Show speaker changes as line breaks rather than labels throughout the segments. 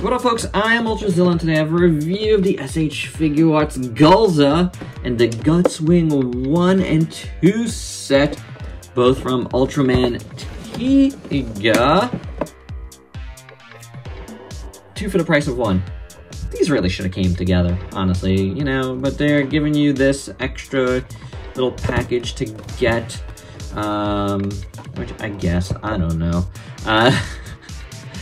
What up, folks? I am Ultrazilla, and today I have a review of the SH Figuarts Golza and the G.U.T.S Wing 1 and 2 set, both from Ultraman Tiga. 2 for the price of 1. These really should have came together, honestly, you know, but they're giving you this extra little package to get, which I guess, I don't know.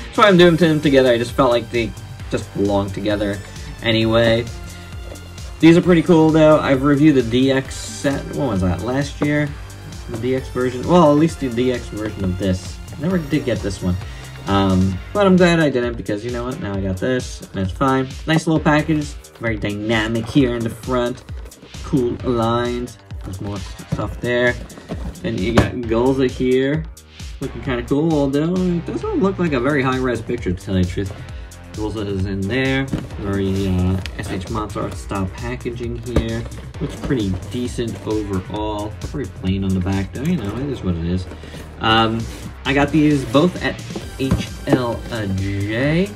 That's why I'm doing them together. I just felt like they just belong together anyway. These are pretty cool, though. I've reviewed the DX set. What was that, last year? The DX version? Well, at least the DX version of this. I never did get this one. But I'm glad I didn't, because you know what? Now I got this, and it's fine. Nice little package. Very dynamic here in the front. Cool lines. There's more stuff there. Then you got Golza here. Looking kind of cool, although it doesn't look like a very high-res picture, to tell you the truth. Golza is in there. Very SH Monster Art style packaging here. Looks pretty decent overall. Very plain on the back, though. You know, it is what it is. I got these both at HLJ,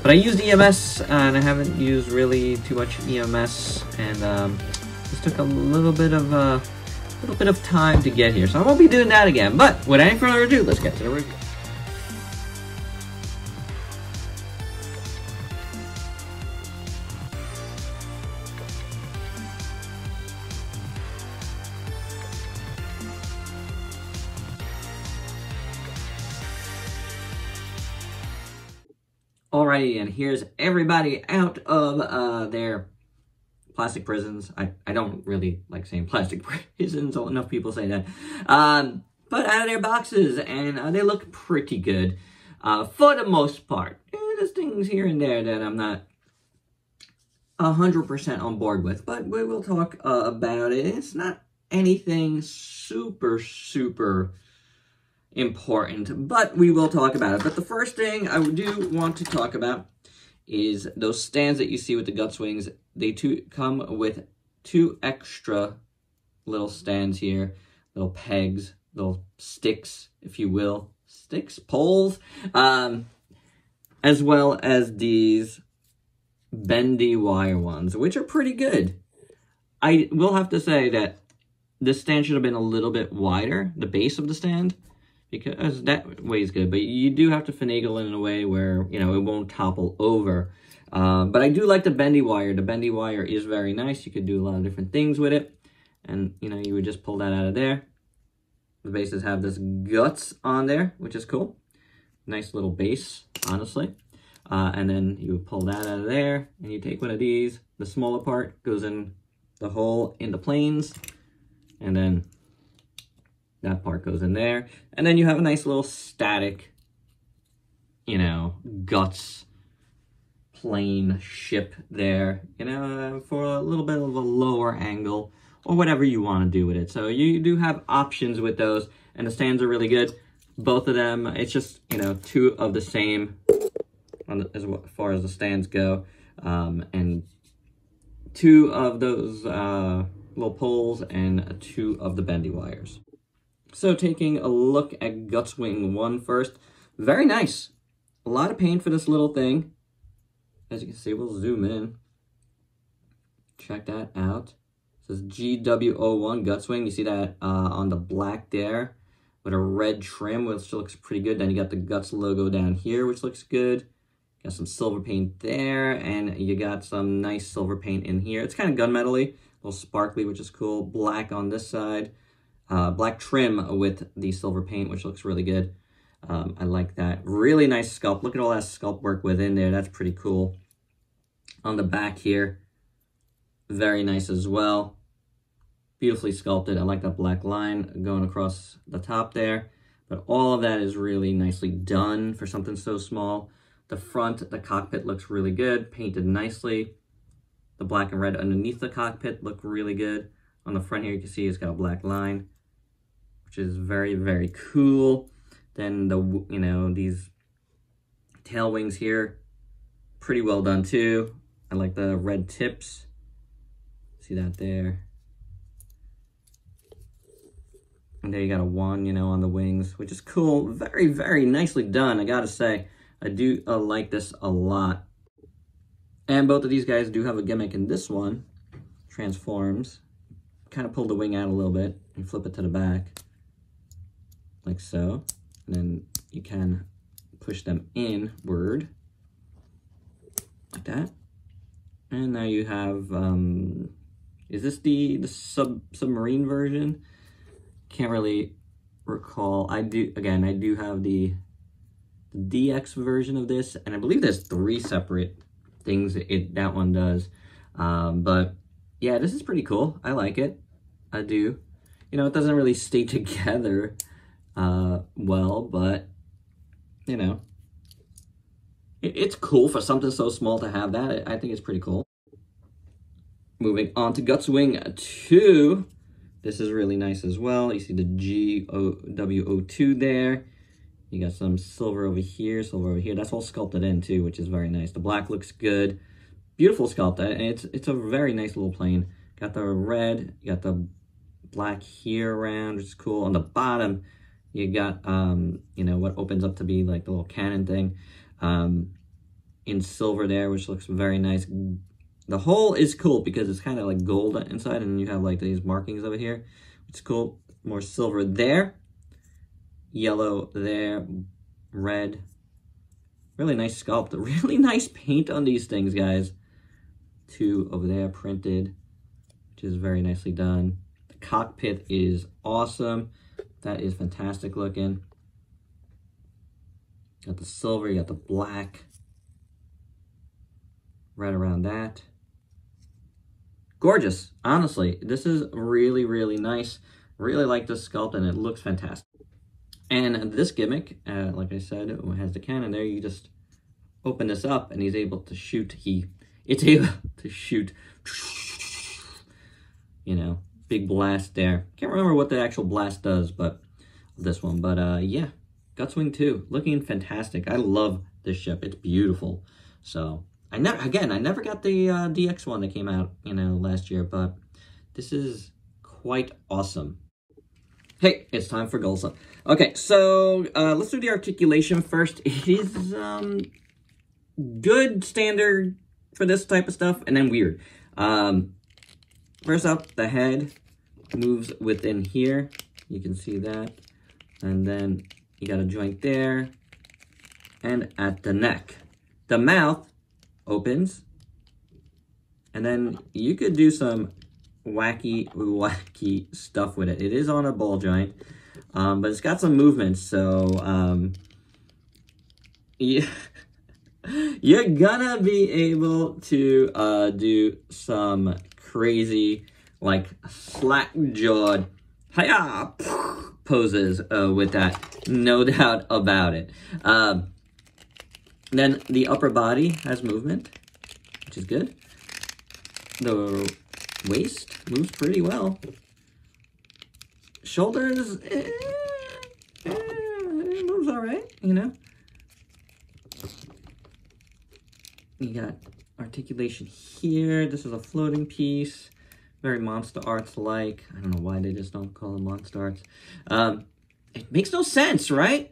but I used EMS, and I haven't used really too much EMS, and this took a little bit of time to get here, so I won't be doing that again. But without any further ado, let's get to the review. Alrighty, and here's everybody out of their plastic prisons. I don't really like saying plastic prisons, enough people say that. But out of their boxes, and they look pretty good for the most part. There's things here and there that I'm not 100% on board with, but we will talk about it. It's not anything super important, but we will talk about it. But the first thing I do want to talk about is those stands that you see with the G.U.T.S wings. They come with 2 extra little stands here, little pegs, little sticks, if you will, poles, as well as these bendy wire ones, which are pretty good. I will have to say that this stand should have been a little bit wider, the base of the stand, because that way is good, but you do have to finagle it in a way where, you know, it won't topple over. But I do like the bendy wire. The bendy wire is very nice. You could do a lot of different things with it. And, you know, you would just pull that out of there. The bases have this G.U.T.S on there, which is cool. Nice little base, honestly. And then you would pull that out of there, and you take one of these. The smaller part goes in the hole in the planes, and then that part goes in there. And then you have a nice little static, you know, G.U.T.S plane ship there, you know, for a little bit of a lower angle, or whatever you want to do with it. So you do have options with those, and the stands are really good. Both of them, it's just, you know, 2 of the same as far as the stands go, and 2 of those little poles, and 2 of the bendy wires. So taking a look at G.U.T.S Wing 1 first, very nice. A lot of paint for this little thing. As you can see, we'll zoom in. Check that out. It says GW01 G.U.T.S Wing. You see that on the black there with a red trim, which looks pretty good. Then you got the G.U.T.S logo down here, which looks good. Got some silver paint there, and you got some nice silver paint in here. It's kind of gunmetal-y, a little sparkly, which is cool. Black on this side. Black trim with the silver paint, which looks really good. I like that. Really nice sculpt. Look at all that sculpt work within there. That's pretty cool. On the back here, very nice as well. Beautifully sculpted. I like that black line going across the top there. But all of that is really nicely done for something so small. The front, the cockpit looks really good. Painted nicely. The black and red underneath the cockpit look really good. On the front here, you can see it's got a black line, which is very cool. Then the, you know, these tail wings here, pretty well done too. I like the red tips. See that there? And there you got a 1, you know, on the wings, which is cool. Very nicely done, I gotta say. I do like this a lot. And both of these guys do have a gimmick, and this one transforms. Kind of pull the wing out a little bit and flip it to the back, like so. And then you can push them inward, like that. And now you have, is this the submarine version? Can't really recall. I do have the DX version of this, and I believe there's 3 separate things that one does. But yeah, this is pretty cool. I like it. I do. You know, it doesn't really stay together well, but you know, it's cool for something so small to have that. I think it's pretty cool. Moving on to G.U.T.S Wing 2. This is really nice as well. You see the G-O-W-O-2 there. You got some silver over here, silver over here. That's all sculpted in too, which is very nice. The black looks good. Beautiful sculpt. And it's a very nice little plane. Got the red, you got the black here around, which is cool. On the bottom, you got, you know, what opens up to be like the little cannon thing in silver there, which looks very nice. The whole is cool because it's kind of like gold inside, and you have like these markings over here. It's cool. More silver there, yellow there, red. Really nice sculpt. Really nice paint on these things, guys. 2 over there printed, which is very nicely done. The cockpit is awesome. That is fantastic looking. Got the silver, you got the black right around that. Gorgeous. Honestly, this is really, really nice. Really like this sculpt, and it looks fantastic. And this gimmick, like I said, it has the cannon there. You just open this up, and he's able to shoot. It's able to shoot. You know, big blast there. Can't remember what the actual blast does, but this one. But yeah, G.U.T.S Wing 2, looking fantastic. I love this ship. It's beautiful. So I never got the DX one that came out, you know, last year, but this is quite awesome. Hey, it's time for Golza. Okay, so let's do the articulation first. It is good standard for this type of stuff, and then weird. First up, the head moves within here. You can see that. And then you got a joint there. And at the neck. The mouth opens. And then you could do some wacky stuff with it. It is on a ball joint. But it's got some movement, so yeah. You're gonna be able to do some crazy, like, slack-jawed hi-ya poses with that, no doubt about it. Then the upper body has movement, which is good. The waist moves pretty well. Shoulders, it moves all right, you know. You got articulation here. This is a floating piece. Very Monster Arts-like. I don't know why they just don't call them Monster Arts. It makes no sense, right?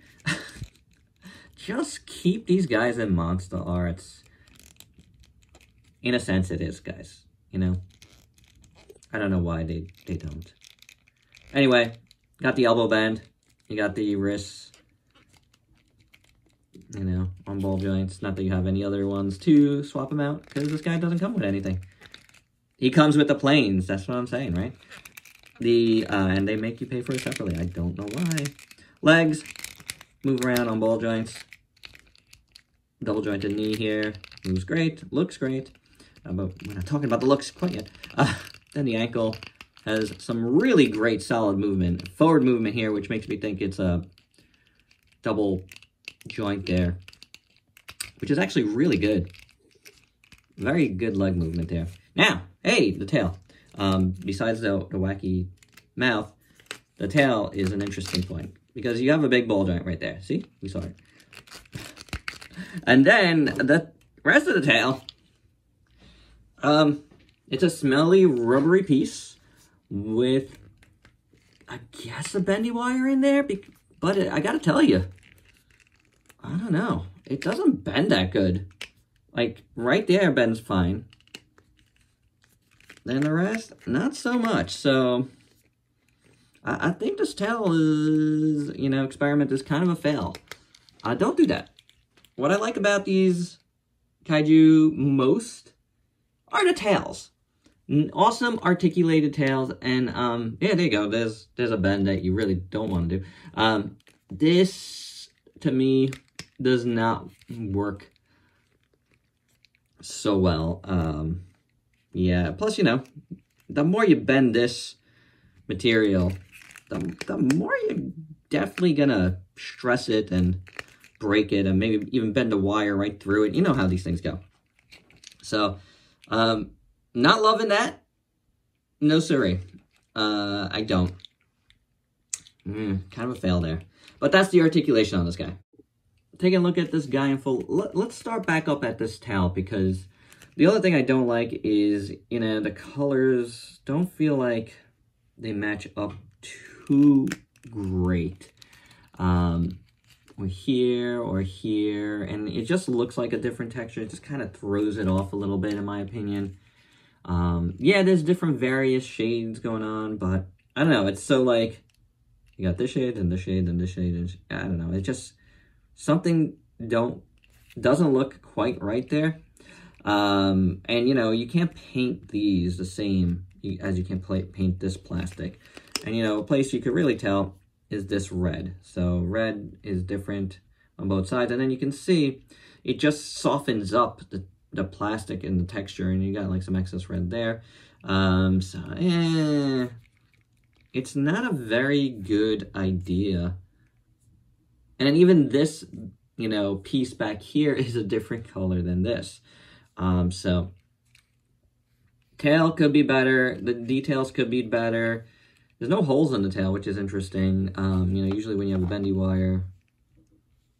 Just keep these guys in Monster Arts. In a sense, it is, guys. You know? I don't know why they don't. Anyway, got the elbow bend. You got the wrists. You know, on ball joints. Not that you have any other ones to swap them out, because this guy doesn't come with anything. He comes with the planes. That's what I'm saying, right? And they make you pay for it separately. I don't know why. Legs move around on ball joints. Double jointed knee here. Moves great. Looks great. But we're not talking about the looks quite yet. Then the ankle has some really great solid movement. Forward movement here, which makes me think it's a double joint there, which is actually really good. Very good leg movement there. Now, hey, the tail. Besides the wacky mouth, the tail is an interesting point because you have a big ball joint right there. See? We saw it. And then the rest of the tail, it's a smelly, rubbery piece with, I guess, a bendy wire in there. But I gotta tell you, I don't know. It doesn't bend that good. Like, right there bends fine. Then the rest, not so much. So, I think this tail is, you know, experiment is kind of a fail. Don't do that. What I like about these kaiju most are the tails. Awesome articulated tails. And, yeah, there you go. There's a bend that you really don't want to do. This, to me, does not work so well. Yeah, plus, you know, the more you bend this material, the more you're definitely gonna stress it and break it and maybe even bend a wire right through it. You know how these things go. So, not loving that. No, sorry. I don't. Kind of a fail there. But that's the articulation on this guy. Taking a look at this guy in full, let's start back up at this tail, because the other thing I don't like is, you know, the colors don't feel like they match up too great. Or here, and it just looks like a different texture. It just kind of throws it off a little bit, in my opinion. Yeah, there's different various shades going on, but I don't know. It's so like, you got this shade, and this shade, and this shade, and I don't know. It just, something doesn't look quite right there. And you know, you can't paint these the same as you can paint this plastic. And you know, a place you could really tell is this red. So red is different on both sides, and then you can see it just softens up the plastic and the texture, and you got like some excess red there. It's not a very good idea. And even this, you know, piece back here is a different color than this. So tail could be better. The details could be better. There's no holes in the tail, which is interesting. You know, usually when you have a bendy wire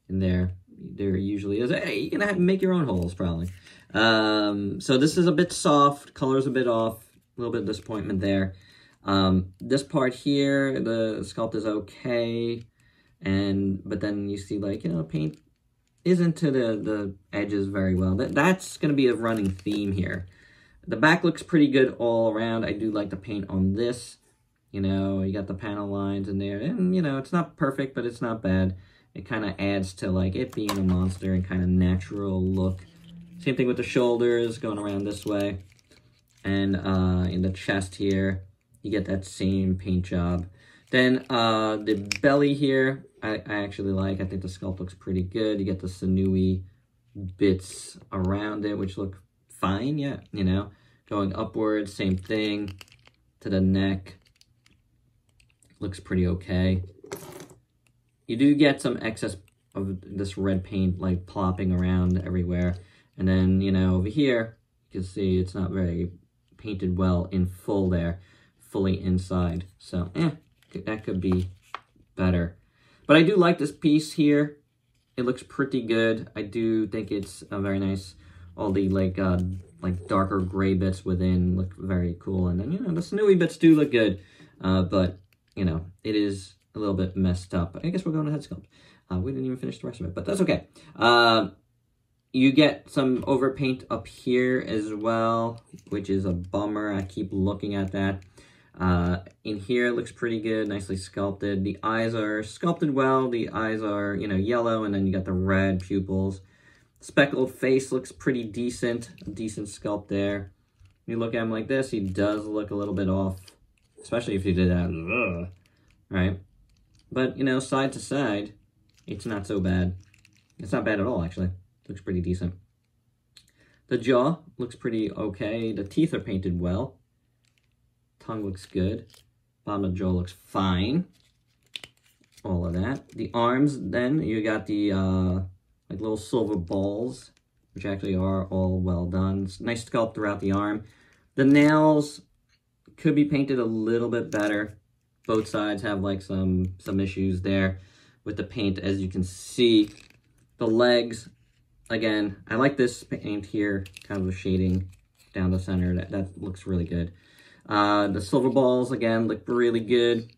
in there usually is. Hey, you're gonna have to make your own holes probably. So this is a bit soft. Color's a bit off. A little bit of disappointment there. This part here, the sculpt is okay. But then you see, like, you know, paint isn't to the edges very well. That's going to be a running theme here. The back looks pretty good all around. I do like the paint on this. You know, you got the panel lines in there. And, you know, it's not perfect, but it's not bad. It kind of adds to, like, it being a monster and kind of natural look. Same thing with the shoulders going around this way. And in the chest here, you get that same paint job. Then the belly here, I actually like. I think the sculpt looks pretty good. You get the sinewy bits around it, which look fine, yeah, you know. Going upwards, same thing. To the neck, looks pretty okay. You do get some excess of this red paint, like, plopping around everywhere. And then, you know, over here, you can see it's not very painted well in full there, fully inside. So, that could be better. But I do like this piece here. It looks pretty good. I do think it's very nice. All the like darker gray bits within look very cool. And then, you know, the sinewy bits do look good. But, you know, it is a little bit messed up. I guess we're going to head sculpt. We didn't even finish the rest of it, but that's okay. You get some overpaint up here as well, which is a bummer. I keep looking at that. In here, it looks pretty good, nicely sculpted. The eyes are sculpted well. The eyes are, you know, yellow, and then you got the red pupils. Speckled face looks pretty decent. A decent sculpt there. You look at him like this, he does look a little bit off, especially if you did that, right? But, you know, side to side, it's not so bad. It's not bad at all, actually. Looks pretty decent. The jaw looks pretty okay. The teeth are painted well. Tongue looks good. Bottom of the jaw looks fine. All of that. The arms, then, you got the like little silver balls, which actually are all well done. It's nice sculpt throughout the arm. The nails could be painted a little bit better. Both sides have like some issues there with the paint, as you can see. The legs, again, I like this paint here, kind of a shading down the center. That looks really good. The silver balls, again, look really good.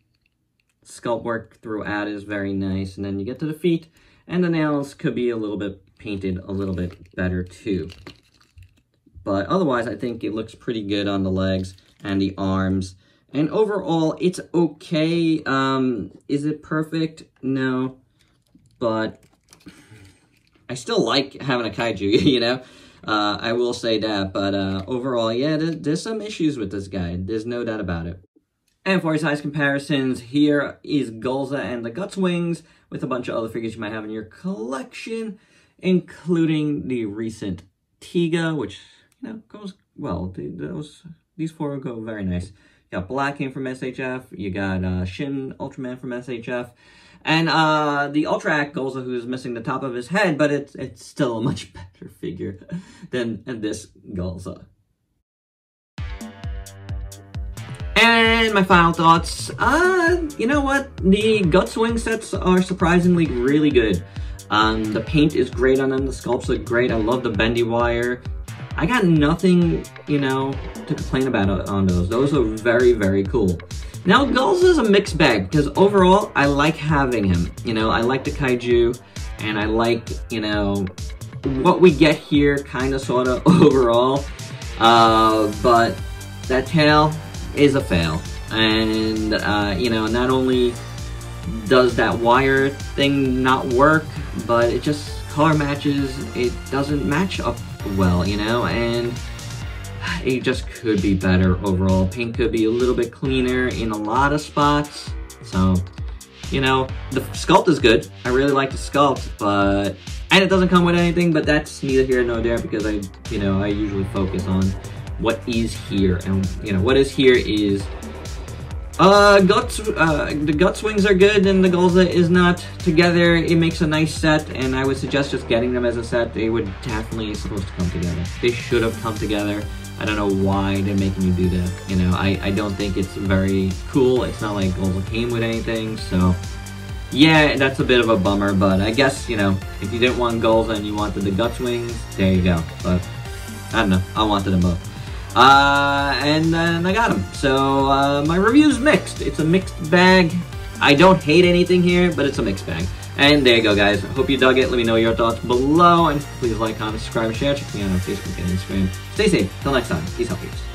Sculpt work throughout is very nice. And then you get to the feet, And the nails could be a little bit painted a little bit better too. But otherwise, I think it looks pretty good on the legs and the arms. And overall, it's okay. Is it perfect? No. But I still like having a kaiju, you know? I will say that. But overall, yeah, there's some issues with this guy. There's no doubt about it. And for your size comparisons, here is Golza and the Guts Wings with a bunch of other figures you might have in your collection, including the recent Tiga, which, you know, goes well. These four go very nice. You got Black King from SHF, you got Shin Ultraman from SHF, and the Ultra Golza, who's missing the top of his head, but it's still a much better figure than this Golza. And my final thoughts, you know what? The Guts Wing sets are surprisingly really good. The paint is great on them, the sculpts look great, I love the bendy wire. I got nothing, you know, to complain about on those. Those are very, very cool. Now, Golza is a mixed bag, because overall, I like having him. You know, I like the kaiju, and I like, you know, what we get here, kind of, sort of, overall. But that tail is a fail. And, you know, not only does that wire thing not work, but it just color matches, it doesn't match up well, you know, and it just could be better overall. Paint could be a little bit cleaner in a lot of spots. So, you know, the sculpt is good. I really like the sculpt, but, and it doesn't come with anything, but that's neither here nor there, because I usually focus on what is here, and, you know, what is here is the Guts Wings are good and the Golza is not. Together, it makes a nice set, and I would suggest just getting them as a set. They would definitely supposed to come together. They should have come together. I don't know why they're making you do that. You know, I don't think it's very cool. It's not like Golza came with anything, so yeah, that's a bit of a bummer, but I guess, you know, if you didn't want Golza and you wanted the Guts Wings, there you go. But I don't know, I wanted them both. And then I got them. So, my review's mixed. It's a mixed bag. I don't hate anything here, but it's a mixed bag. And there you go, guys. Hope you dug it. Let me know your thoughts below. And please like, comment, subscribe, and share. Check me out on Facebook and Instagram. Stay safe. Till next time. Peace out, peeps.